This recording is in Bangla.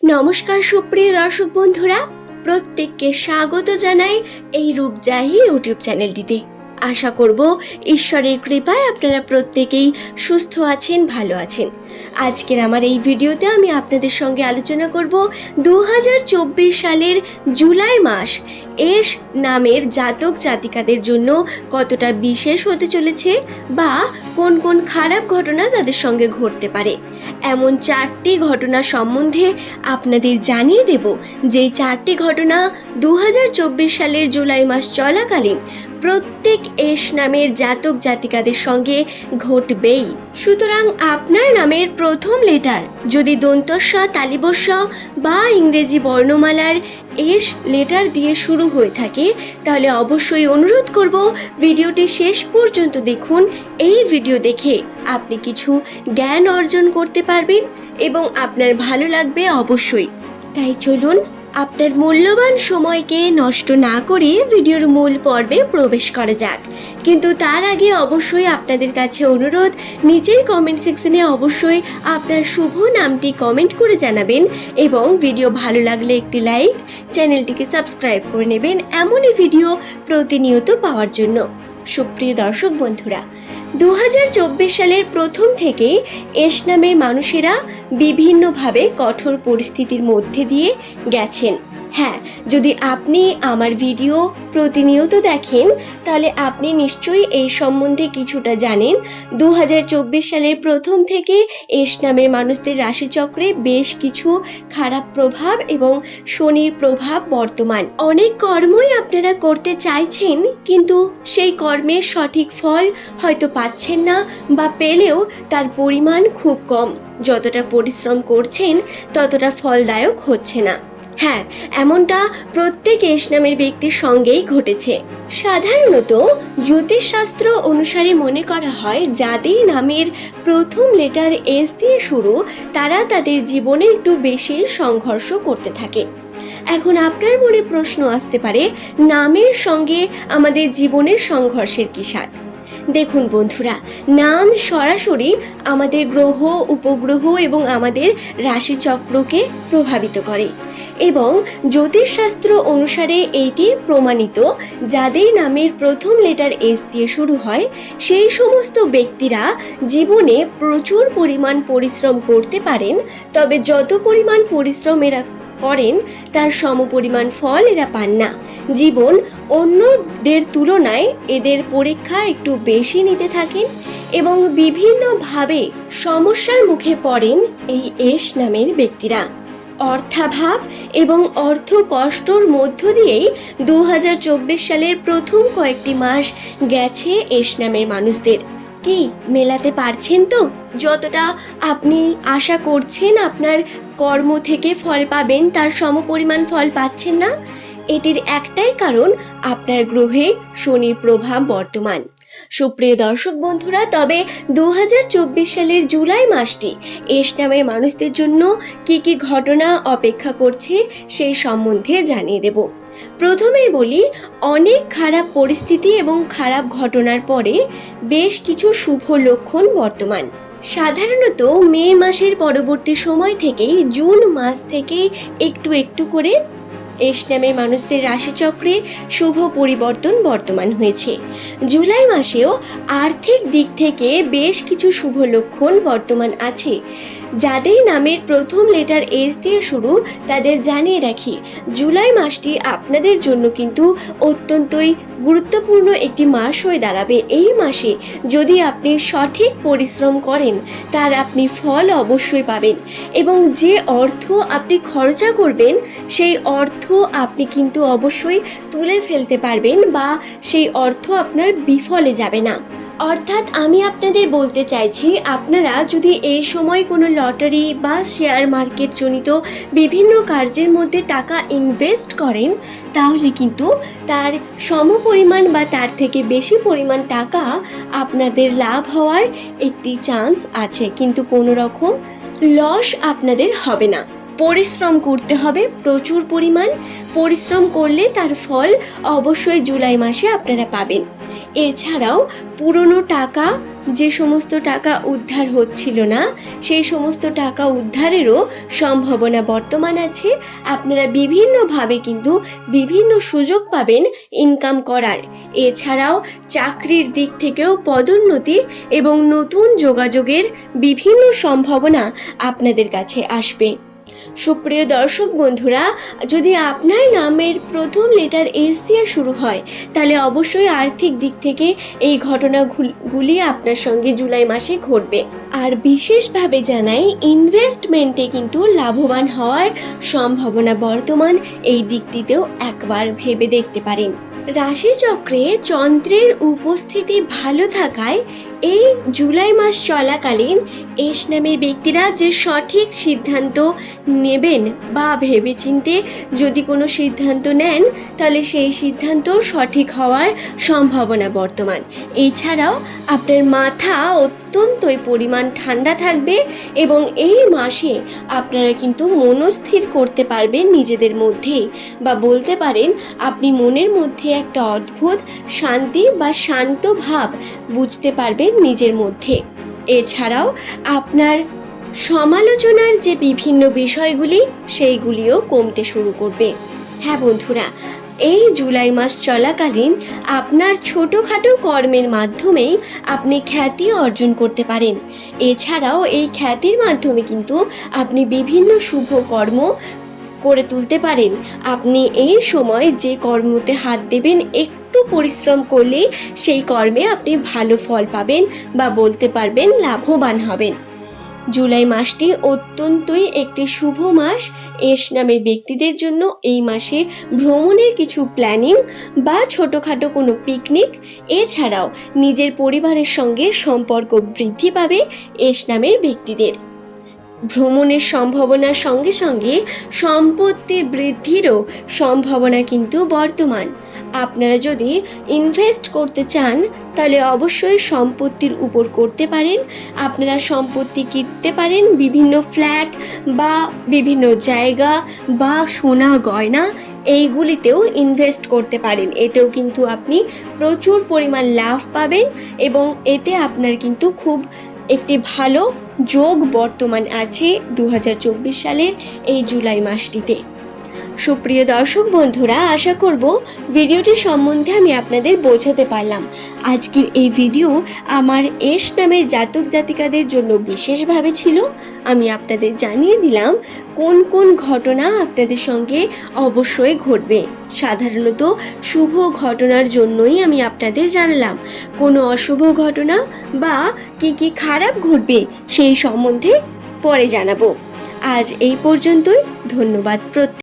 নমস্কার সুপ্রিয় দর্শক বন্ধুরা, প্রত্যেককে স্বাগত জানাই এই রূপজাহি ইউটিউব চ্যানেলটিতে। আশা করব ঈশ্বরের কৃপায় আপনারা প্রত্যেকেই সুস্থ আছেন, ভালো আছেন। আজকের আমার এই ভিডিওতে আমি আপনাদের সঙ্গে আলোচনা করব 2024 সালের জুলাই মাস এস নামের জাতক জাতিকাদের জন্য কতটা বিশেষ হতে চলেছে বা কোন কোন খারাপ ঘটনা তাদের সঙ্গে ঘটতে পারে। এমন 4টি ঘটনা সম্বন্ধে আপনাদের জানিয়ে দেব, যে 4টি ঘটনা 2024 সালের জুলাই মাস চলাকালীন প্রত্যেক এস নামের জাতক জাতিকাদের সঙ্গে ঘটবেই। সুতরাং আপনার নামের প্রথম লেটার যদি দন্তস্ব, তালিবস্য বা ইংরেজি বর্ণমালার এস লেটার দিয়ে শুরু হয়ে থাকে, তাহলে অবশ্যই অনুরোধ করব ভিডিওটি শেষ পর্যন্ত দেখুন। এই ভিডিও দেখে আপনি কিছু জ্ঞান অর্জন করতে পারবেন এবং আপনার ভালো লাগবে অবশ্যই। তাই চলুন আপনার মূল্যবান সময়কে নষ্ট না করে ভিডিওর মূল পর্বে প্রবেশ করা যাক। কিন্তু তার আগে অবশ্যই আপনাদের কাছে অনুরোধ, নিচের কমেন্ট সেকশনে অবশ্যই আপনার শুভ নামটি কমেন্ট করে জানাবেন এবং ভিডিও ভালো লাগলে একটি লাইক, চ্যানেলটিকে সাবস্ক্রাইব করে নেবেন এমনই ভিডিও প্রতিনিয়ত পাওয়ার জন্য। সুপ্রিয় দর্শক বন্ধুরা, 2024 সালের প্রথম থেকে এস নামের মানুষেরা বিভিন্নভাবে কঠোর পরিস্থিতির মধ্যে দিয়ে গেছেন। হ্যাঁ, যদি আপনি আমার ভিডিও প্রতিনিয়ত দেখেন তাহলে আপনি নিশ্চয়ই এই সম্বন্ধে কিছুটা জানেন। 2024 সালের প্রথম থেকে এস নামের মানুষদের রাশিচক্রে বেশ কিছু খারাপ প্রভাব এবং শনির প্রভাব বর্তমান। অনেক কর্মই আপনারা করতে চাইছেন, কিন্তু সেই কর্মের সঠিক ফল হয়তো পাচ্ছেন না, বা পেলেও তার পরিমাণ খুব কম। যতটা পরিশ্রম করছেন ততটা ফলদায়ক হচ্ছে না। হ্যাঁ, এমনটা প্রত্যেক এস নামের ব্যক্তির সঙ্গেই ঘটেছে। সাধারণত জ্যোতিষশাস্ত্র অনুসারে মনে করা হয়, যাদের নামের প্রথম লেটার এস দিয়ে শুরু, তারা তাদের জীবনে একটু বেশি সংঘর্ষ করতে থাকে। এখন আপনার মনে প্রশ্ন আসতে পারে, নামের সঙ্গে আমাদের জীবনের সংঘর্ষের কি সাথ? দেখুন বন্ধুরা, নাম সরাসরি আমাদের গ্রহ, উপগ্রহ এবং আমাদের রাশিচক্রকে প্রভাবিত করে এবং জ্যোতিষশাস্ত্র অনুসারে এইটি প্রমাণিত, যাদের নামের প্রথম লেটার এস দিয়ে শুরু হয় সেই সমস্ত ব্যক্তিরা জীবনে প্রচুর পরিমাণ পরিশ্রম করতে পারেন, তবে যত পরিমাণ পরিশ্রম এরা করেন তার সমপরিমাণ ফল এরা পান না। জীবন অন্যদের তুলনায় এদের পরীক্ষা একটু বেশি নিতে থাকেন এবং বিভিন্নভাবে সমস্যার মুখে পড়েন এই এস নামের ব্যক্তিরা। অর্থাভাব এবং অর্থ কষ্টর মধ্য দিয়েই 2024 সালের প্রথম কয়েকটি মাস গেছে এস নামের মানুষদের। কি মেলাতে পারছেন তো? যতটা আপনি আশা করছেন আপনার কর্ম থেকে ফল পাবেন, তার সমপরিমাণ ফল পাচ্ছেন না। এটির একটাই কারণ, আপনার গ্রহে শনির প্রভাব বর্তমান। সুপ্রিয় দর্শক বন্ধুরা, তবে 2024 সালের জুলাই মাসটি এস নামের মানুষদের জন্য কি কি ঘটনা অপেক্ষা করছে সেই সম্বন্ধে জানিয়ে দেব। প্রথমেই বলি, অনেক খারাপ পরিস্থিতি এবং খারাপ ঘটনার পরে বেশ কিছু শুভ লক্ষণ বর্তমান। সাধারণত মে মাসের পরবর্তী সময় থেকেই জুন মাস থেকে একটু একটু করে এস নামের মানুষদের রাশিচক্রে শুভ পরিবর্তন বর্তমান হয়েছে। জুলাই মাসেও আর্থিক দিক থেকে বেশ কিছু শুভ লক্ষণ বর্তমান আছে। যাদের নামের প্রথম লেটার এস দিয়ে শুরু, তাদের জানিয়ে রাখি, জুলাই মাসটি আপনাদের জন্য কিন্তু অত্যন্তই গুরুত্বপূর্ণ একটি মাস হয়ে দাঁড়াবে। এই মাসে যদি আপনি সঠিক পরিশ্রম করেন, তার আপনি ফল অবশ্যই পাবেন এবং যে অর্থ আপনি খরচা করবেন সেই অর্থ আপনি কিন্তু অবশ্যই তুলে ফেলতে পারবেন, বা সেই অর্থ আপনার বিফলে যাবে না। অর্থাৎ আমি আপনাদের বলতে চাইছি, আপনারা যদি এই সময় কোনো লটারি বা শেয়ার মার্কেট জনিত বিভিন্ন কার্যের মধ্যে টাকা ইনভেস্ট করেন, তাহলে কিন্তু তার সমপরিমাণ বা তার থেকে বেশি পরিমাণ টাকা আপনাদের লাভ হওয়ার একটি চান্স আছে, কিন্তু কোনো রকম লস আপনাদের হবে না। পরিশ্রম করতে হবে, প্রচুর পরিমাণ পরিশ্রম করলে তার ফল অবশ্যই জুলাই মাসে আপনারা পাবেন। এছাড়াও পুরনো টাকা, যে সমস্ত টাকা উদ্ধার হচ্ছিল না, সেই সমস্ত টাকা উদ্ধারেরও সম্ভাবনা বর্তমান আছে। আপনারা বিভিন্নভাবে কিন্তু বিভিন্ন সুযোগ পাবেন ইনকাম করার। এছাড়াও চাকরির দিক থেকেও পদোন্নতি এবং নতুন যোগাযোগের বিভিন্ন সম্ভাবনা আপনাদের কাছে আসবে। সুপ্রিয় দর্শক বন্ধুরা, যদি আপনার নামের প্রথম লেটার এস দিয়ে শুরু হয়, তাহলে অবশ্যই আর্থিক দিক থেকে এই ঘটনাগুলি আপনার সঙ্গে জুলাই মাসে ঘটবে। আর বিশেষভাবে জানাই, ইনভেস্টমেন্টে কিন্তু লাভবান হওয়ার সম্ভাবনা বর্তমান, এই দিকটিতেও একবার ভেবে দেখতে পারেন। রাশিচক্রে চন্দ্রের উপস্থিতি ভালো থাকায় এই জুলাই মাস চলাকালীন এস নামের ব্যক্তিরা যে সঠিক সিদ্ধান্ত নেবেন বা ভেবেচিন্তে যদি কোনো সিদ্ধান্ত নেন, তাহলে সেই সিদ্ধান্ত সঠিক হওয়ার সম্ভাবনা বর্তমান। এছাড়াও আপনার মাথা অত্যন্তই পরিমাণ ঠান্ডা থাকবে এবং এই মাসে আপনারা কিন্তু মনস্থির করতে পারবেন নিজেদের মধ্যেই, বা বলতে পারেন আপনি মনের মধ্যে একটা অদ্ভুত শান্তি বা শান্ত ভাব বুঝতে পারবেন নিজের মধ্যে। এছাড়াও আপনার সমালোচনার যে বিভিন্ন বিষয়গুলি, সেইগুলিও কমতে শুরু করবে। হ্যাঁ বন্ধুরা, এই জুলাই মাস চলাকালীন আপনার ছোটোখাটো কর্মের মাধ্যমেই আপনি খ্যাতি অর্জন করতে পারেন। এছাড়াও এই খ্যাতির মাধ্যমে কিন্তু আপনি বিভিন্ন শুভ কর্ম করে তুলতে পারেন। আপনি এই সময় যে কর্মতে হাত দেবেন, একটু পরিশ্রম করলে সেই কর্মে আপনি ভালো ফল পাবেন বা বলতে পারবেন লাভবান হবেন। জুলাই মাসটি অত্যন্তই একটি শুভ মাস এস নামের ব্যক্তিদের জন্য। এই মাসে ভ্রমণের কিছু প্ল্যানিং বা ছোটোখাটো কোনো পিকনিক, এছাড়াও নিজের পরিবারের সঙ্গে সম্পর্ক বৃদ্ধি পাবে এস নামের ব্যক্তিদের। ভ্রমণের সম্ভাবনার সঙ্গে সঙ্গে সম্পত্তি বৃদ্ধিরও সম্ভাবনা কিন্তু বর্তমান। আপনারা যদি ইনভেস্ট করতে চান, তাহলে অবশ্যই সম্পত্তির উপর করতে পারেন। আপনারা সম্পত্তি কিনতে পারেন, বিভিন্ন ফ্ল্যাট বা বিভিন্ন জায়গা বা সোনা গয়না, এইগুলিতেও ইনভেস্ট করতে পারেন। এতেও কিন্তু আপনি প্রচুর পরিমাণ লাভ পাবেন এবং এতে আপনার কিন্তু খুব একটি ভালো যোগ বর্তমান আছে 2024 সালের এই জুলাই মাসটিতে। সুপ্রিয় দর্শক বন্ধুরা, আশা করব ভিডিওটি সম্বন্ধে আমি আপনাদের বোঝাতে পারলাম। আজকের এই ভিডিও আমার এস নামের জাতক জাতিকাদের জন্য বিশেষভাবে ছিল। আমি আপনাদের জানিয়ে দিলাম কোন কোন ঘটনা আপনাদের সঙ্গে অবশ্যই ঘটবে। সাধারণত শুভ ঘটনার জন্যই আমি আপনাদের জানালাম। কোনো অশুভ ঘটনা বা কি খারাপ ঘটবে সেই সম্বন্ধে পরে জানাবো। আজ এই পর্যন্তই। ধন্যবাদ প্রত্যেক।